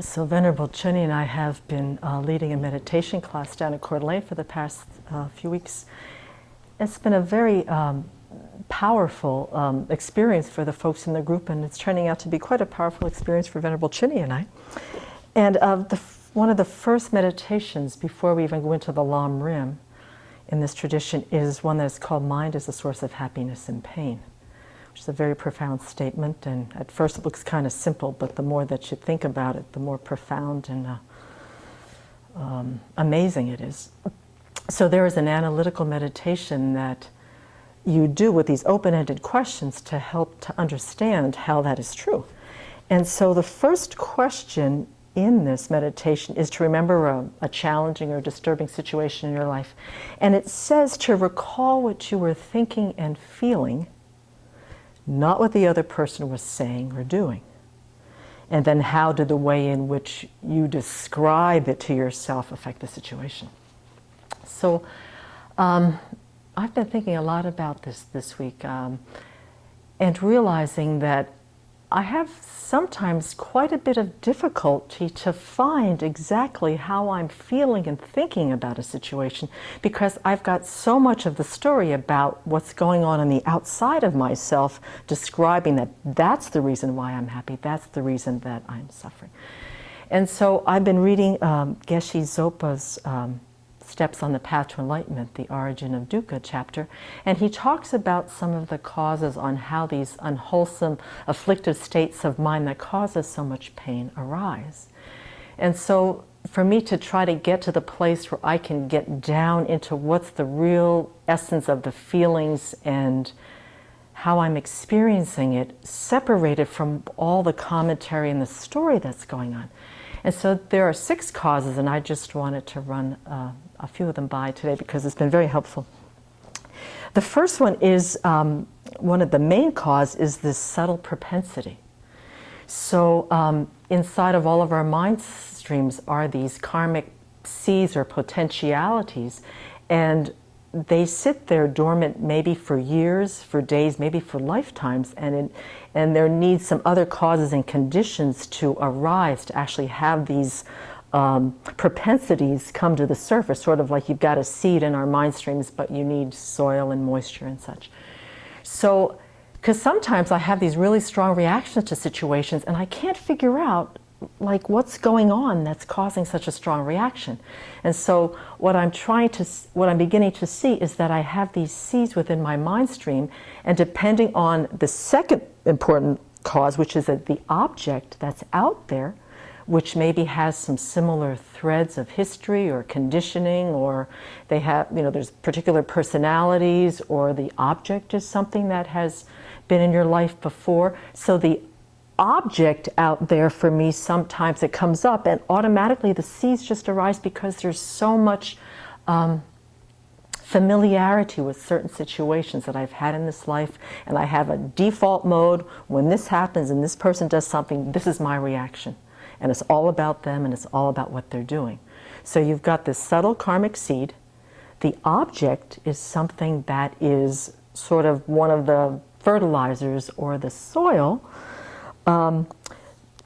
So Venerable Cheni and I have been leading a meditation class down at Coeur d'Alene for the past few weeks. It's been a very powerful experience for the folks in the group, and it's turning out to be quite a powerful experience for Venerable Cheni and I. And one of the first meditations before we even go into the Lam Rim in this tradition is one that is called Mind as a Source of Happiness and Pain, which is a very profound statement, and at first it looks kind of simple, but the more that you think about it, the more profound and amazing it is. So there is an analytical meditation that you do with these open-ended questions to help to understand how that is true. And so the first question in this meditation is to remember a challenging or disturbing situation in your life. And it says to recall what you were thinking and feeling, not what the other person was saying or doing. And then how did the way in which you describe it to yourself affect the situation? So I've been thinking a lot about this week and realizing that I have sometimes quite a bit of difficulty to find exactly how I'm feeling and thinking about a situation, because I've got so much of the story about what's going on the outside of myself, describing that that's the reason why I'm happy, that's the reason that I'm suffering. And so I've been reading Geshe Zopa's Steps on the Path to Enlightenment, the Origin of Dukkha chapter, and he talks about some of the causes on how these unwholesome, afflictive states of mind that causes so much pain arise. And so for me to try to get to the place where I can get down into what's the real essence of the feelings and how I'm experiencing it, separated from all the commentary and the story that's going on. And so there are 6 causes, and I just wanted to run a few of them by today because it's been very helpful. The first one is, one of the main cause is this subtle propensity. So inside of all of our mind streams are these karmic seeds or potentialities, and they sit there dormant maybe for years, for days, maybe for lifetimes, and there needs some other causes and conditions to arise to actually have these propensities come to the surface, sort of like you've got a seed in our mind streams, but you need soil and moisture and such. So, because sometimes I have these really strong reactions to situations and I can't figure out like what's going on that's causing such a strong reaction. And so what I'm beginning to see is that I have these seeds within my mind stream, and depending on the second important cause, which is that the object that's out there, which maybe has some similar threads of history or conditioning, or they have, there's particular personalities, or the object is something that has been in your life before. So the object out there for me, sometimes it comes up and automatically the seeds just arise because there's so much familiarity with certain situations that I've had in this life, and I have a default mode. When this happens and this person does something, this is my reaction. And it's all about them, and it's all about what they're doing. So you've got this subtle karmic seed. The object is something that is sort of one of the fertilizers or the soil. And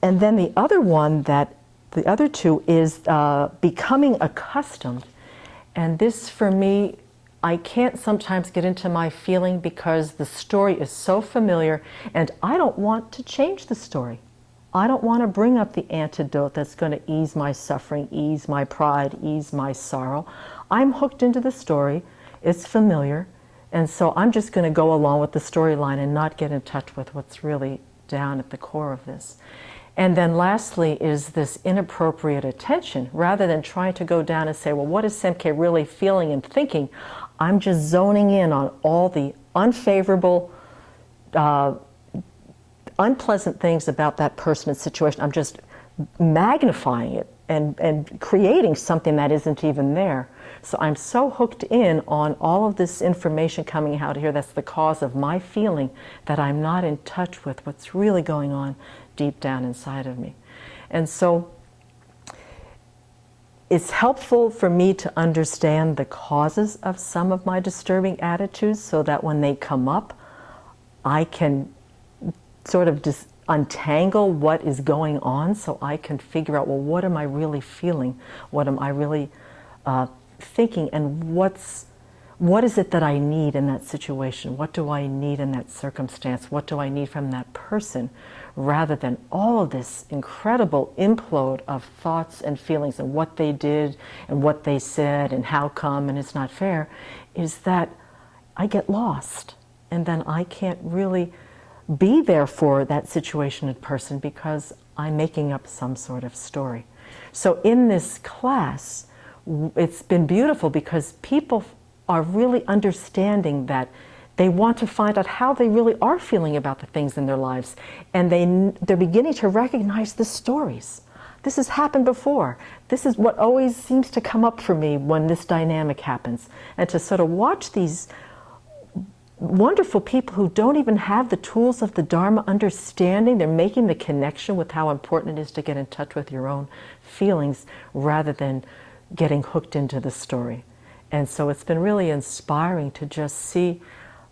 then the other two is becoming accustomed. And this, for me, I can't sometimes get into my feeling because the story is so familiar, and I don't want to change the story. I don't want to bring up the antidote that's going to ease my suffering, ease my pride, ease my sorrow. I'm hooked into the story. It's familiar. And so I'm just going to go along with the storyline and not get in touch with what's really down at the core of this. And then lastly is this inappropriate attention. Rather than trying to go down and say, well, what is Semke really feeling and thinking? I'm just zoning in on all the unfavorable, unpleasant things about that person and situation. I'm just magnifying it and creating something that isn't even there. So I'm so hooked in on all of this information coming out here that's the cause of my feeling that I'm not in touch with what's really going on deep down inside of me. And so it's helpful for me to understand the causes of some of my disturbing attitudes so that when they come up, I can sort of untangle what is going on so I can figure out, well, what am I really feeling? What am I really thinking? And what is it that I need in that situation? What do I need in that circumstance? What do I need from that person? Rather than all of this incredible implode of thoughts and feelings and what they did and what they said and how come and it's not fair, is that I get lost. And then I can't really be there for that situation and person because I'm making up some sort of story. So in this class, it's been beautiful because people are really understanding that they want to find out how they really are feeling about the things in their lives. And they're beginning to recognize the stories. This has happened before. This is what always seems to come up for me when this dynamic happens. And to sort of watch these wonderful people who don't even have the tools of the Dharma understanding, they're making the connection with how important it is to get in touch with your own feelings rather than getting hooked into the story. And so it's been really inspiring to just see,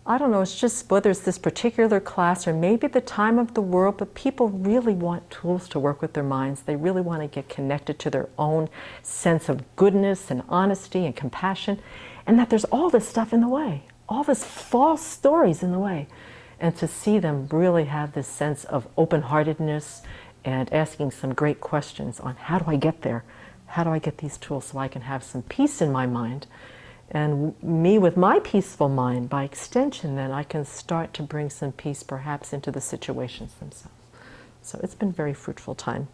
I don't know, it's just whether it's this particular class or maybe the time of the world, but people really want tools to work with their minds. They really want to get connected to their own sense of goodness and honesty and compassion, and that there's all this stuff in the way, all this false stories in the way. And to see them really have this sense of open-heartedness and asking some great questions on how do I get there? How do I get these tools so I can have some peace in my mind? And me with my peaceful mind, by extension, then I can start to bring some peace perhaps into the situations themselves. So it's been a very fruitful time.